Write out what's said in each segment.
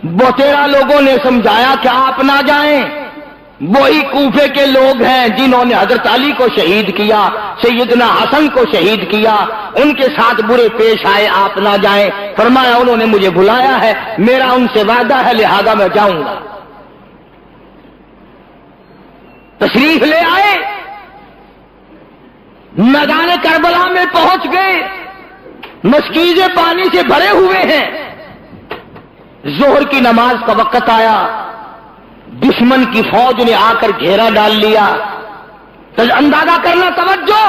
13 لوگوں نے سمجھایا کہ آپ نہ جائیں، وہی کوفے کے لوگ ہیں جنہوں نے حضرت علی کو شہید کیا، سیدنا حسن کو شہید کیا، ان کے ساتھ برے پیش آئے، آپ نہ جائیں۔ فرمایا انہوں نے مجھے بلایا ہے، میرا ان سے وعدہ ہے، لہذا میں جاؤں گا۔ تشریف لے آئے، میدان کربلا میں پہنچ گئے، مشکیزیں پانی سے بھرے ہوئے ہیں، ظہر کی نماز کا وقت آیا، دشمن کی فوج نے آ کر گھیرا ڈال لیا۔ تو اندازہ کرنا، توجہ،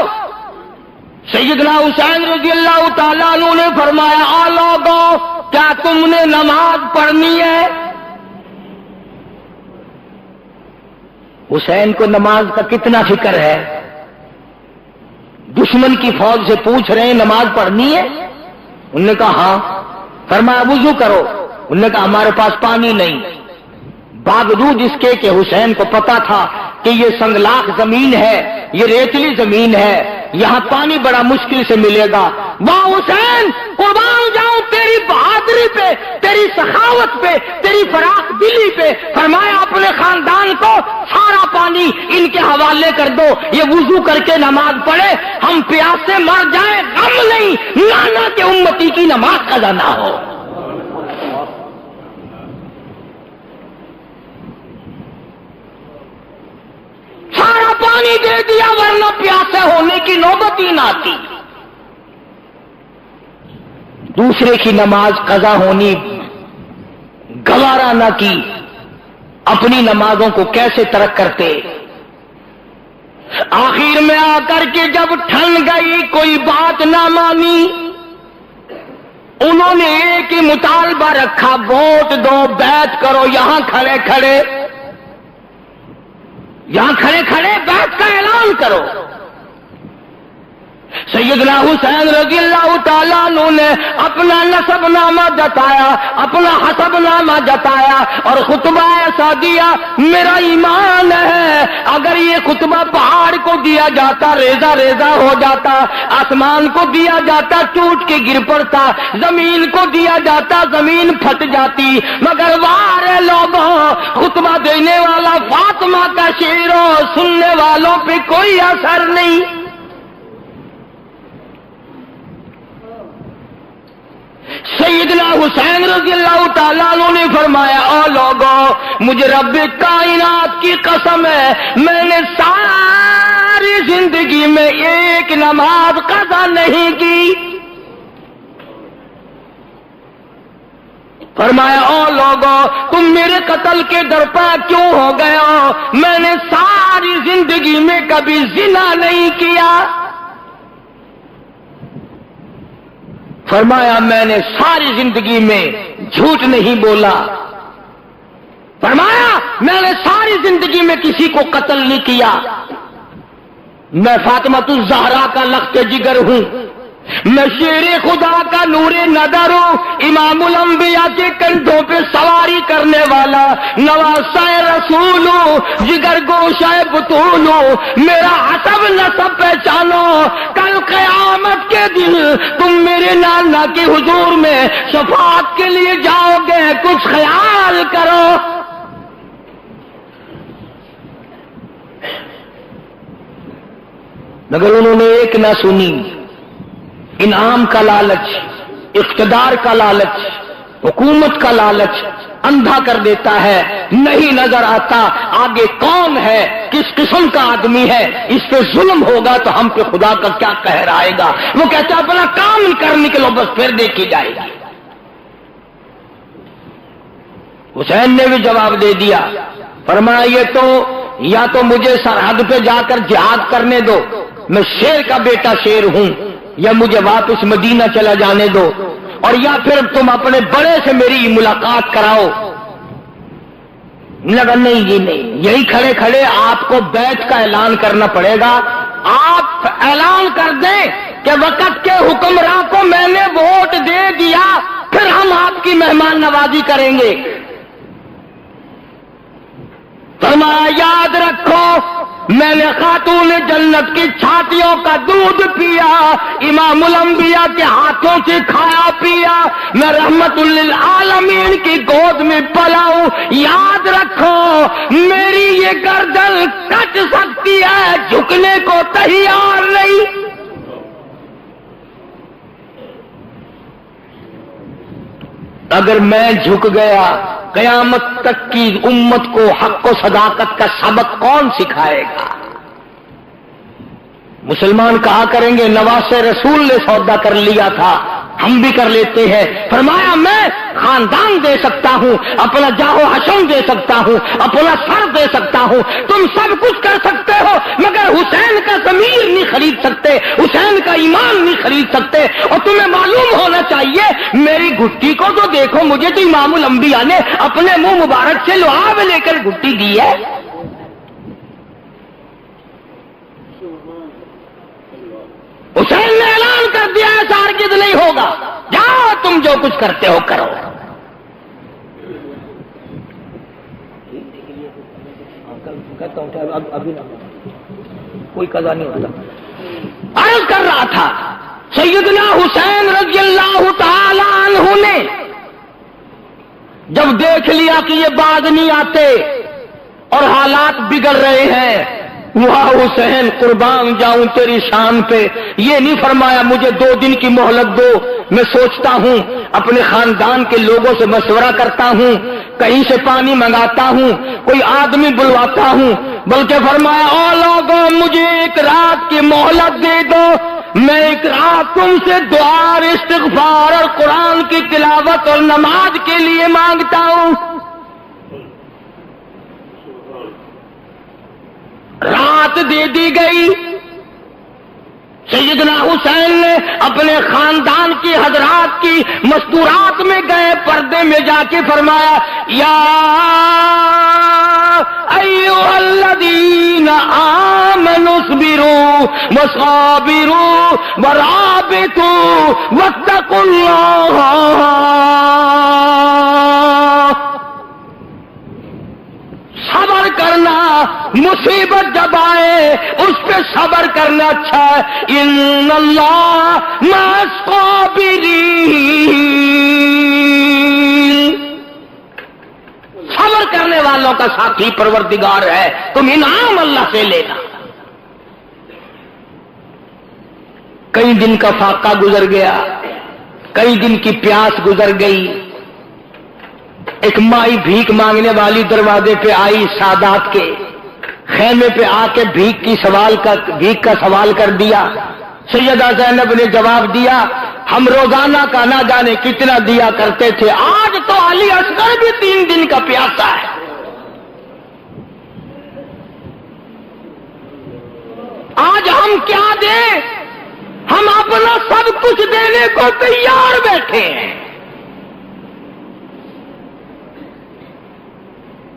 سیدنا حسین رضی اللہ تعالیٰ عنہ نے فرمایا، آ لوگو، کیا تم نے نماز پڑھنی ہے؟ حسین کو نماز کا کتنا فکر ہے، دشمن کی فوج سے پوچھ رہے ہیں نماز پڑھنی ہے؟ انہوں نے کہا ہاں۔ فرمایا وضو کرو۔ انہوں نے کہا ہمارے پاس پانی نہیں، باوجود اس کے کہ حسین کو پتا تھا کہ یہ سنگلاخ زمین ہے، یہ ریتلی زمین ہے، یہاں پانی بڑا مشکل سے ملے گا۔ واہ حسین، قربان جاؤں تیری بہادری پہ، تیری سخاوت پہ، تیری فراخ دلی پہ۔ فرمایا اپنے خاندان کو سارا پانی ان کے حوالے کر دو، یہ وضو کر کے نماز پڑھے، ہم پیاس سے مر جائیں، غم نہیں، نانا کے امتی کی نماز قضا نہ ہو۔ سارا پانی دے دیا، ورنہ پیاسے ہونے کی نوبت ہی نہ آتی۔ دوسرے کی نماز قضا ہونی گوارا نہ کی، اپنی نمازوں کو کیسے ترک کرتے۔ آخر میں آ کر کے جب ٹھن گئی، کوئی بات نہ مانی، انہوں نے ایک ہی مطالبہ رکھا، ووٹ دو، بیعت کرو، یہاں کھڑے کھڑے بیعت کا اعلان کرو۔ سیدنا حسین رضی اللہ تعالیٰ عنہ نے اپنا نسب نامہ جتایا، اپنا حسب نامہ جتایا اور خطبہ ایسا دیا، میرا ایمان ہے اگر یہ خطبہ پہاڑ کو دیا جاتا ریزہ ریزہ ہو جاتا، آسمان کو دیا جاتا ٹوٹ کے گر پڑتا، زمین کو دیا جاتا زمین پھٹ جاتی، مگر وارے لوگوں، خطبہ دینے والا فاطمہ کا شعر ہو، سننے والوں پہ کوئی اثر نہیں۔ سیدنا حسین رضی اللہ تعالیٰ عنہ نے فرمایا، او لوگوں، مجھے رب کائنات کی قسم ہے، میں نے ساری زندگی میں ایک نماز قضا نہیں کی۔ فرمایا، او لوگوں، تم میرے قتل کے درپا کیوں ہو گئے ہو؟ میں نے ساری زندگی میں کبھی زنا نہیں کیا۔ فرمایا میں نے ساری زندگی میں جھوٹ نہیں بولا۔ فرمایا میں نے ساری زندگی میں کسی کو قتل نہیں کیا۔ میں فاطمۃ الزہرا کا لخت جگر ہوں، میں شیر خدا کا نور نظر ہوں، امام الانبیاء کے کندھوں پہ سواری کرنے والا نواسہ رسول ہوں، جگر گوشہ بطول ہوں، میرا حسب نسب پہچانو، کل قیامت کے دن تم میرے نانا کے حضور میں شفاعت کے لیے جاؤ گے، کچھ خیال کرو۔ مگر انہوں نے ایک نہ سنی، انعام کا لالچ، اقتدار کا لالچ، حکومت کا لالچ اندھا کر دیتا ہے، نہیں نظر آتا آگے کون ہے، کس قسم کا آدمی ہے، اس پہ ظلم ہوگا تو ہم پہ خدا کا کیا قہر آئے گا۔ وہ کہتا ہے اپنا کام کر نکلو، بس پھر دیکھی جائے گی۔ حسین نے بھی جواب دے دیا، فرمایا یہ تو یا تو مجھے سرحد پہ جا کر جہاد کرنے دو، میں شیر کا بیٹا شیر ہوں، یا مجھے واپس مدینہ چلا جانے دو، اور یا پھر تم اپنے بڑے سے میری ملاقات کراؤ۔ لگا نہیں جی نہیں، یہی کھڑے کھڑے آپ کو بیعت کا اعلان کرنا پڑے گا۔ آپ اعلان کر دیں کہ وقت کے حکمراں کو میں نے ووٹ دے دیا، پھر ہم آپ کی مہمان نوازی کریں گے۔ فرمایا یاد رکھو میں نے خاتون جنت کی چھاتیوں کا دودھ پیا، امام الانبیاء کے ہاتھوں سے کھایا پیا، میں رحمت للعالمین کی گود میں پلا ہوں۔ یاد رکھو میری یہ گردن کٹ سکتی ہے، جھکنے کو تیار نہیں۔ اگر میں جھک گیا قیامت تک کی امت کو حق و صداقت کا سبق کون سکھائے گا؟ مسلمان کہا کریں گے نواسے رسول نے سودا کر لیا تھا، ہم بھی کر لیتے ہیں۔ فرمایا میں خاندان دے سکتا ہوں، اپنا جاہو حشم دے سکتا ہوں، اپنا سر دے سکتا ہوں، تم سب کچھ کر سکتے ہو، مگر حسین کا ضمیر نہیں خرید سکتے، حسین کا ایمان نہیں خرید سکتے۔ اور تمہیں معلوم ہونا چاہیے میری گھٹی کو تو دیکھو، مجھے تو امام الانبیاء نے اپنے منہ مبارک سے لعاب لے کر گھٹی دی ہے۔ حسین نے اعلان کر دیا ہے ہرگز نہیں ہوگا، جاؤ تم جو کچھ کرتے ہو کرو۔ ابھی کوئی قضا نہیں ہوتا۔ عرض کر رہا تھا سیدنا حسین رضی اللہ تعالی عنہ نے جب دیکھ لیا کہ یہ باز نہیں آتے اور حالات بگڑ رہے ہیں، واہ حسین قربان جاؤں تیری شان پہ، یہ نہیں فرمایا مجھے 2 دن کی مہلت دو، میں سوچتا ہوں، اپنے خاندان کے لوگوں سے مشورہ کرتا ہوں، کہیں سے پانی منگاتا ہوں، کوئی آدمی بلواتا ہوں، بلکہ فرمایا او لوگوں مجھے 1 رات کی مہلت دے دو، میں 1 رات تم سے دعا اور استغفار اور قرآن کی تلاوت اور نماز کے لیے مانگتا ہوں۔ رات دے دی گئی، سیدنا حسین نے اپنے خاندان کی حضرات کی مستورات میں گئے، پردے میں جا کے فرمایا یا ایھا الذین آمنوا اصبروا وصابروا ورابطوا واتقوا اللہ۔ صبر کرنا، مصیبت جب آئے اس پہ صبر کرنا اچھا ہے، ان اللہ مع الصابرین، صبر کرنے والوں کا ساتھی پروردگار ہے، تم انعام اللہ سے لینا۔ کئی دن کا فاقہ گزر گیا، کئی دن کی پیاس گزر گئی، ایک مائی بھیک مانگنے والی دروازے پہ آئی، سادات کے خیمے پہ آ کے بھیک کا سوال کر دیا۔ سیدہ زینب نے جواب دیا ہم روزانہ کا نہ جانے کتنا دیا کرتے تھے، آج تو علی اصغر بھی 3 دن کا پیاسا ہے۔ آج ہم کیا دیں؟ ہم اپنا سب کچھ دینے کو تیار بیٹھے ہیں۔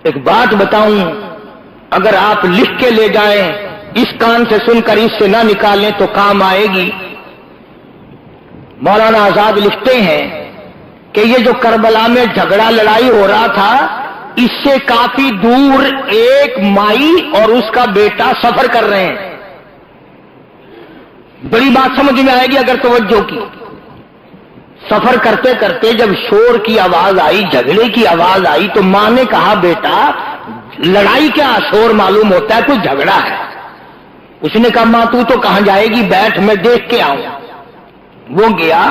ایک بات بتاؤں، اگر آپ لکھ کے لے جائیں، اس کان سے سن کر اس سے نہ نکالیں تو کام آئے گی۔ مولانا آزاد لکھتے ہیں کہ یہ جو کربلا میں جھگڑا لڑائی ہو رہا تھا، اس سے کافی دور ایک مائی اور اس کا بیٹا سفر کر رہے ہیں۔ بڑی بات سمجھ میں آئے گی اگر توجہ کی۔ سفر کرتے کرتے جب شور کی آواز آئی، جھگڑے کی آواز آئی، تو ماں نے کہا بیٹا لڑائی کیا، شور معلوم ہوتا ہے کوئی جھگڑا ہے۔ اس نے کہا ماں تو کہاں جائے گی، بیٹھ میں دیکھ کے آؤں۔ وہ گیا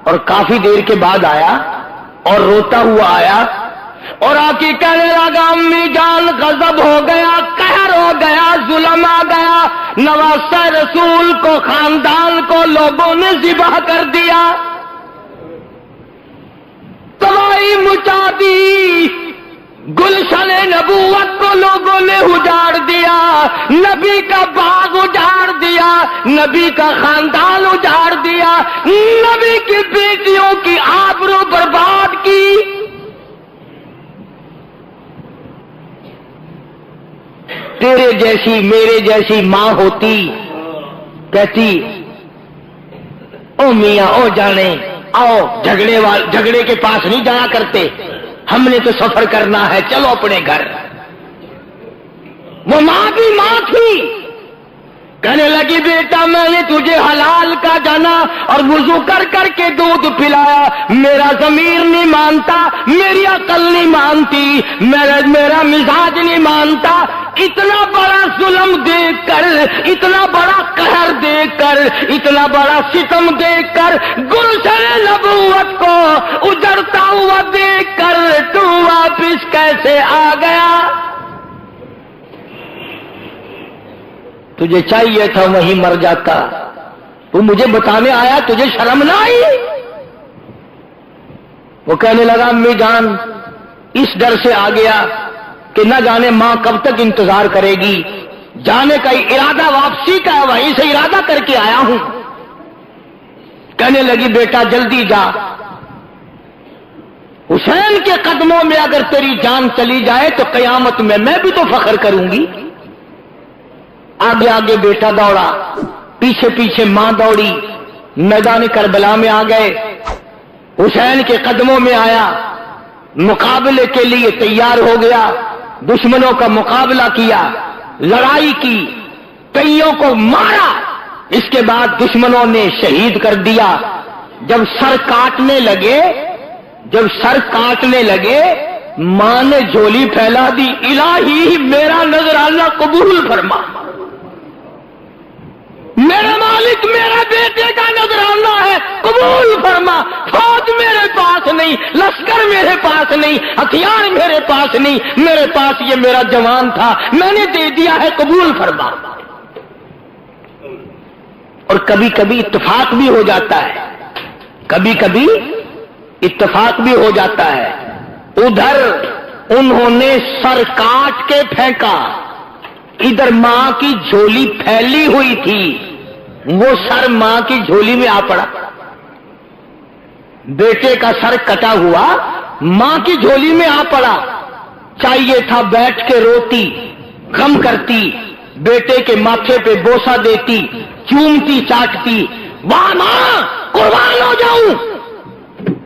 اور کافی دیر کے بعد آیا اور روتا ہوا آیا اور آ کے کہنے لگا امی جان غضب ہو گیا، قہر ہو گیا، ظلم آ گیا، نواسہ رسول کو، خاندان کو لوگوں نے ذبح کر دیا، تباہی مچا دی، گلشن نبوت کو لوگوں نے اجاڑ دیا، نبی کا باغ اجاڑ دیا، نبی کا خاندان اجاڑ دیا، نبی کی بیٹیوں کی آبرو برباد کی۔ تیرے جیسی میرے جیسی ماں ہوتی کہتی او میاں او جانے آؤ، جھگڑے کے پاس نہیں جایا کرتے، ہم نے تو سفر کرنا ہے، چلو اپنے گھر۔ وہ ماں بھی ماں تھی. کہنے لگی بیٹا میں نے تجھے حلال کا جانا اور وضو کر کر کے دودھ پلایا, میرا ضمیر نہیں مانتا, میری عقل نہیں مانتی, میرا مزاج نہیں مانتا. اتنا بڑا ظلم دیکھ کر, اتنا بڑا قہر دیکھ کر, اتنا بڑا ستم دیکھ کر, گلشن نبوت کو اجڑتا ہوا دیکھ کر تو واپس کیسے آ گیا؟ تجھے چاہیے تھا وہیں مر جاتا, تو مجھے بتانے آیا, تجھے شرم نہ آئی؟ وہ کہنے لگا امی جان اس ڈر سے آ گیا کہ نہ جانے ماں کب تک انتظار کرے گی, جانے کا ارادہ واپسی کا ہے, وہیں سے ارادہ کر کے آیا ہوں. کہنے لگی بیٹا جلدی جا, حسین کے قدموں میں اگر تیری جان چلی جائے تو قیامت میں بھی تو فخر کروں گی. آگے آگے بیٹا دوڑا, پیچھے پیچھے ماں دوڑی, میدان کربلا میں آ گئے, حسین کے قدموں میں آیا, مقابلے کے لیے تیار ہو گیا, دشمنوں کا مقابلہ کیا, لڑائی کی, کئیوں کو مارا. اس کے بعد دشمنوں نے شہید کر دیا. جب سر کاٹنے لگے ماں نے جھولی پھیلا دی, الہی میرا نذرانہ قبول فرما, میرا مالک میرا بیٹے کا نذرانہ ہے قبول فرما. فوج میرے پاس نہیں, لشکر میرے پاس نہیں, ہتھیار میرے پاس نہیں, میرے پاس یہ میرا جوان تھا, میں نے دے دیا ہے قبول فرما. اور کبھی کبھی اتفاق بھی ہو جاتا ہے, کبھی کبھی اتفاق بھی ہو جاتا ہے. ادھر انہوں نے سر کاٹ کے پھینکا, ادھر ماں کی جھولی پھیلی ہوئی تھی, وہ سر ماں کی جھولی میں آ پڑا. بیٹے کا سر کٹا ہوا ماں کی جھولی میں آ پڑا. چاہیے تھا بیٹھ کے روتی, غم کرتی, بیٹے کے ماتھے پہ بوسہ دیتی, چومتی چاٹتی, واہ ماں قربان ہو جاؤں.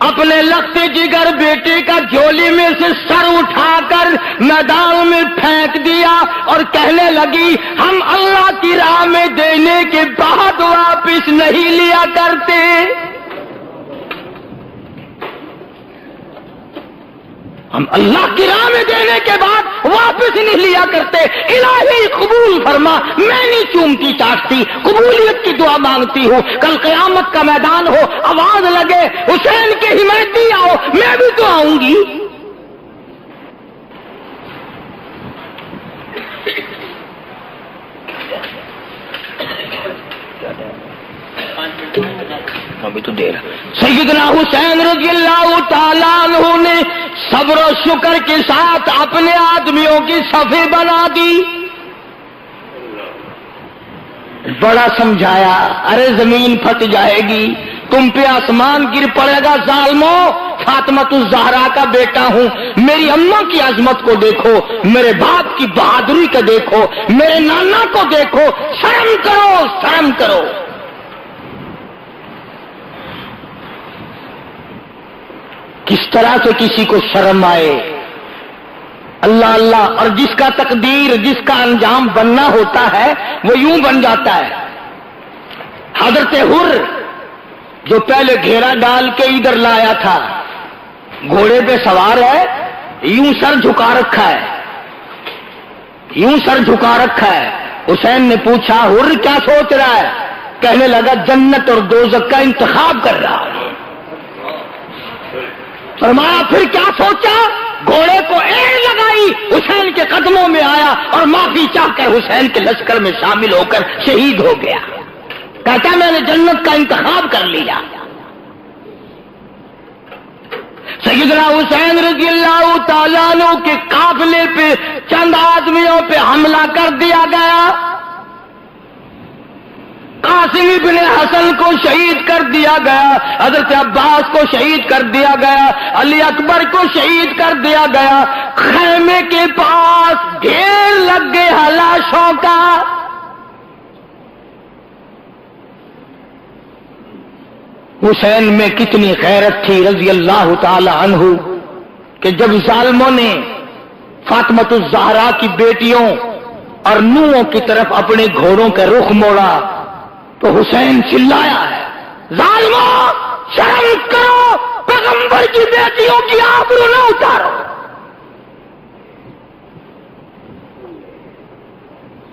اپنے لگتے جگر بیٹے کا جھولی میں سے سر اٹھا کر میدان میں پھینک دیا اور کہنے لگی ہم اللہ کی راہ میں دینے کے بعد واپس نہیں لیا کرتے. ہم اللہ کی راہ میں دینے کے بعد واپس نہیں لیا کرتے. الہی قبول فرما, میں نہیں چومتی چاٹتی, قبولیت کی دعا مانگتی ہوں. کل قیامت کا میدان ہو, آواز لگے حسین کے حمایتی آؤ, میں بھی تو آؤں گی. ابھی تو دیر. سیدنا حسین رضی اللہ تعالیٰ عنہ نے صبر و شکر کے ساتھ اپنے آدمیوں کی صفیں بنا دی. بڑا سمجھایا, ارے زمین پھٹ جائے گی, تم پہ آسمان گر پڑے گا ظالموں. فاطمۃ الزہرا کا بیٹا ہوں, میری اماں کی عظمت کو دیکھو, میرے باپ کی بہادری کو دیکھو, میرے نانا کو دیکھو, شرم کرو, شرم کرو. کس طرح سے کسی کو شرم آئے. اللہ اللہ. اور جس کا تقدیر, جس کا انجام بننا ہوتا ہے وہ یوں بن جاتا ہے. حضرت حر جو پہلے گھیرا ڈال کے ادھر لایا تھا, گھوڑے پہ سوار ہے, یوں سر جھکا رکھا ہے, یوں سر جھکا رکھا ہے. حسین نے پوچھا حر کیا سوچ رہا ہے؟ کہنے لگا جنت اور دوزخ کا انتخاب کر رہا ہے. فرمایا پھر کیا سوچا؟ گھوڑے کو ایڑ لگائی, حسین کے قدموں میں آیا اور معافی چاہ کر حسین کے لشکر میں شامل ہو کر شہید ہو گیا. کہتا میں نے جنت کا انتخاب کر لیا. سیدنا حسین رضی اللہ تعالیٰ عنہ کے قافلے پہ چند آدمیوں پہ حملہ کر دیا گیا. قاسم ابن حسن کو شہید کر دیا گیا, حضرت عباس کو شہید کر دیا گیا, علی اکبر کو شہید کر دیا گیا. خیمے کے پاس ڈھیر لگ گئے لاشوں کا. حسین میں کتنی غیرت تھی رضی اللہ تعالی عنہ کہ جب ظالموں نے فاطمۃ الزہرا کی بیٹیوں اور نوحوں کی طرف اپنے گھوڑوں کا رخ موڑا تو حسین چلایا ہے، ظالموں شرم کرو، پیغمبر کی بیٹیوں کی آبرو نہ اتارو۔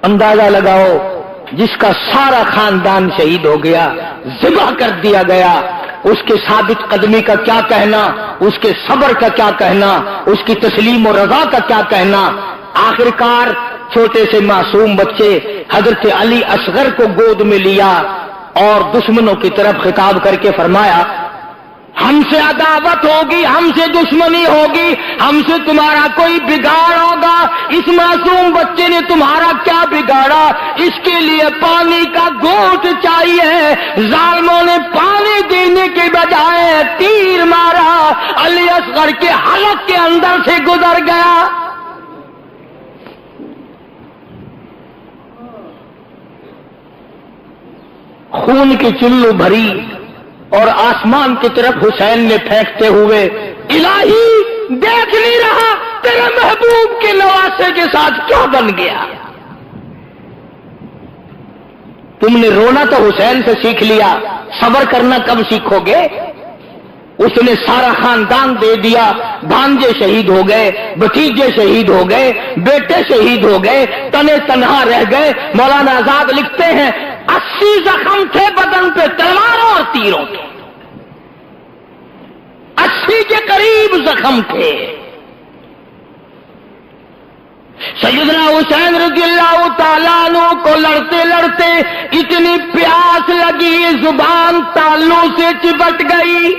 اندازہ لگاؤ، جس کا سارا خاندان شہید ہو گیا، ذبح کر دیا گیا، اس کے ثابت قدمی کا کیا کہنا، اس کے صبر کا کیا کہنا، اس کی تسلیم و رضا کا کیا کہنا۔ آخرکار چھوٹے سے معصوم بچے حضرت علی اصغر کو گود میں لیا اور دشمنوں کی طرف خطاب کر کے فرمایا، ہم سے عداوت ہوگی، ہم سے دشمنی ہوگی، ہم سے تمہارا کوئی بگاڑ ہوگا، اس معصوم بچے نے تمہارا کیا بگاڑا، اس کے لیے پانی کا گھونٹ چاہیے۔ ظالموں نے پانی دینے کے بجائے تیر مارا، علی اصغر کے حلق کے اندر سے گزر گیا۔ خون کی چلو بھری اور آسمان کی طرف حسین نے پھینکتے ہوئے، الہی دیکھ نہیں رہا تیرے محبوب کے نواسے کے ساتھ کیا بن گیا۔ تم نے رونا تو حسین سے سیکھ لیا، صبر کرنا کب سیکھو گے؟ اس نے سارا خاندان دے دیا، بھانجے شہید ہو گئے، بھتیجے شہید ہو گئے، بیٹے شہید ہو گئے، تنے تنہا رہ گئے۔ مولانا آزاد لکھتے ہیں 80 زخم تھے بدن پہ تلواروں اور تیروں کے، 80 کے قریب زخم تھے۔ سیدنا حسین رضی اللہ تعالیٰ عنہ کو لڑتے لڑتے اتنی پیاس لگی، زبان تالوں سے چپٹ گئی،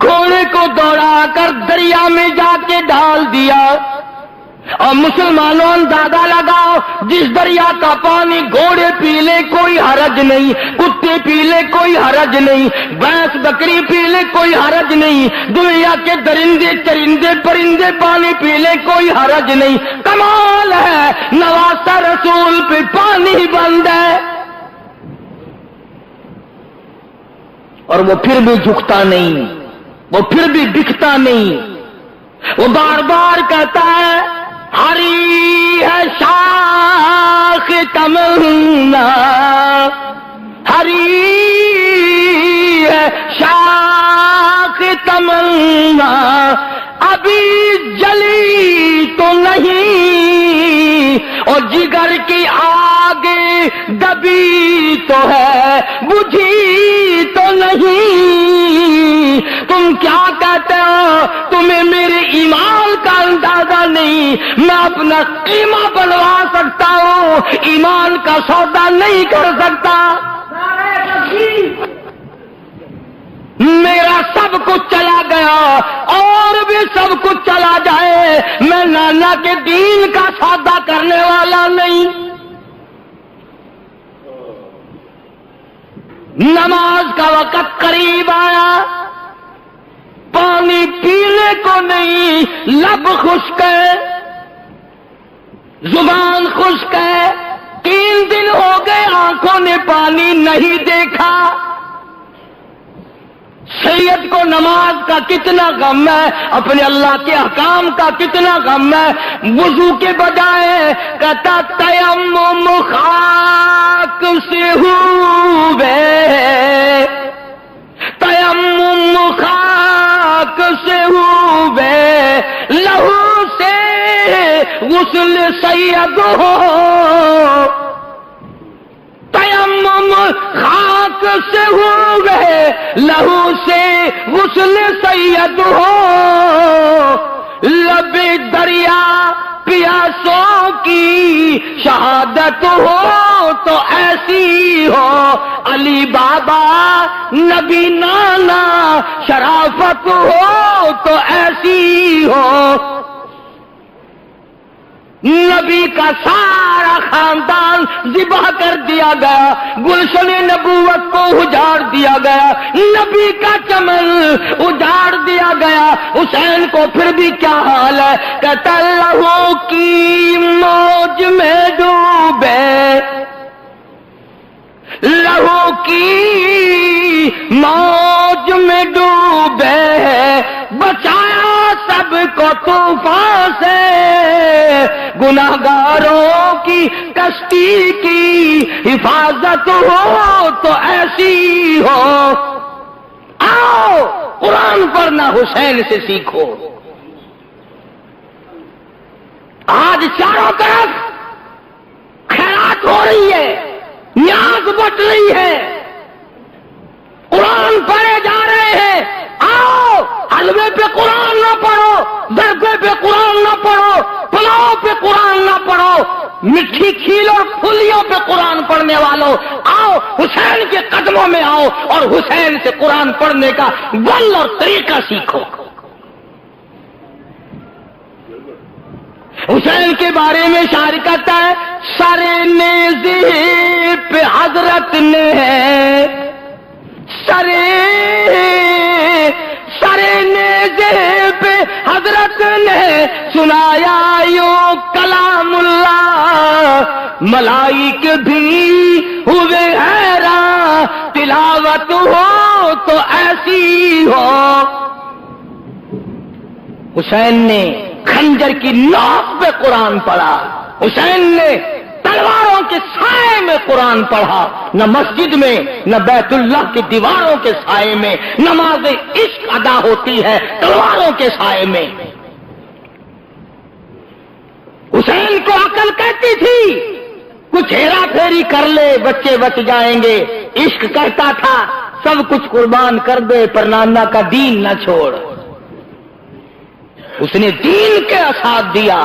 گھوڑے کو دوڑا کر دریا میں جا کے ڈال دیا۔ اور مسلمانوں اندازہ لگاؤ، جس دریا کا پانی گھوڑے پی لے کوئی حرج نہیں، کتے پی لے کوئی حرج نہیں، بھینس بکری پی لے کوئی حرج نہیں، دنیا کے درندے چرندے پرندے پانی پی لے کوئی حرج نہیں۔ کمال ہے، نواسہ رسول پہ پانی بند ہے، اور وہ پھر بھی جھکتا نہیں، وہ پھر بھی بکتا نہیں، وہ بار بار کہتا ہے، ہری ہے شاخ تمنا، ہری ہے شاخ تمنا، ابھی جلی تو نہیں، اور جگر کی آگ دبی تو ہے، بجھی تو نہیں۔ تم کیا کہتے ہو؟ تمہیں میرے ایمان کا اندازہ نہیں، میں اپنا قیمہ بنوا سکتا ہوں، ایمان کا سودا نہیں کر سکتا۔ میرا سب کچھ چلا گیا اور بھی سب کچھ چلا جائے، میں نانا کے دین کا سودا کرنے والا نہیں۔ نماز کا وقت قریب آیا، پانی پینے کو نہیں، لب خشک ہے، زبان خشک ہے، 3 دن ہو گئے آنکھوں نے پانی نہیں دیکھا۔ سید کو نماز کا کتنا غم ہے، اپنے اللہ کے احکام کا کتنا غم ہے، وضو کے بجائے کہتا تیمم خاک سے ہوئے، تیمم خاک سے ہوئے، لہو سے غسل سید ہو، تیمم خاک سے ہوئے، لہو سے غسل سید ہو، لب دریا پیاسوں کی شہادت ہو تو ایسی ہو، علی بابا نبی نانا شرافت ہو تو ایسی ہو۔ نبی کا سارا خاندان ذبح کر دیا گیا، گلشن نبوت کو اجاڑ دیا گیا، نبی کا چمن اجاڑ دیا گیا۔ حسین کو پھر بھی کیا حال ہے، کہتا لہو کی موج میں ڈوبے، لہو کی موج میں ڈوبے، بچایا سب کو طوفان سے، گناہگاروں کی کشتی کی حفاظت ہو تو ایسی ہو. آؤ قرآن پڑھنا حسین سے سیکھو. آج چاروں طرف خیرات ہو رہی ہے، نیاز بٹ رہی ہے، قرآن پڑھے جا رہے ہیں. آؤ حلوے پہ قرآن نہ پڑھو، ضربے پہ قرآن نہ پڑھو، پلاؤ پہ قرآن نہ پڑھو، مٹھی کھیل اور پھلیوں پہ قرآن پڑھنے والوں آؤ حسین کے قدموں میں آؤ اور حسین سے قرآن پڑھنے کا ول اور طریقہ سیکھو. حسین کے بارے میں شاعر کہتا ہے سارے نیزے پہ حضرت نے سارے نیزے پہ حضرت نے سنایا یوں کلام اللہ. ملائک بھی ہوئے حیران تلاوت ہو تو ایسی ہو. حسین نے خنجر کی نوک پہ قرآن پڑھا، حسین نے تلواروں کے سائے میں قرآن پڑھا. نہ مسجد میں نہ بیت اللہ کی دیواروں کے سائے میں نماز عشق ادا ہوتی ہے تلواروں کے سائے میں. حسین کو عقل کہتی تھی کچھ ہیرا پھیری کر لے بچے بچ جائیں گے. عشق کہتا تھا سب کچھ قربان کر دے پر نانا کا دین نہ چھوڑ. اس نے دین کے ساتھ دیا،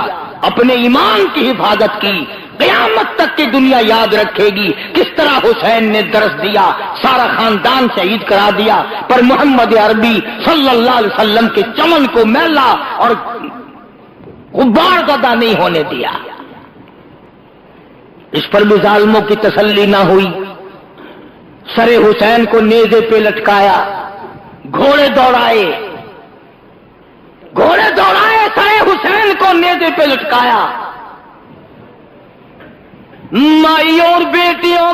اپنے ایمان کی حفاظت کی. قیامت تک کی دنیا یاد رکھے گی کس طرح حسین نے درس دیا، سارا خاندان شہید کرا دیا پر محمد عربی صلی اللہ علیہ وسلم کے چمن کو میلا اور غبار زدہ نہیں ہونے دیا. اس پر بھی ظالموں کی تسلی نہ ہوئی. سر حسین کو نیزے پہ لٹکایا، گھوڑے دوڑائے سر حسین کو نیزے پہ لٹکایا. مائی اور بیٹیوں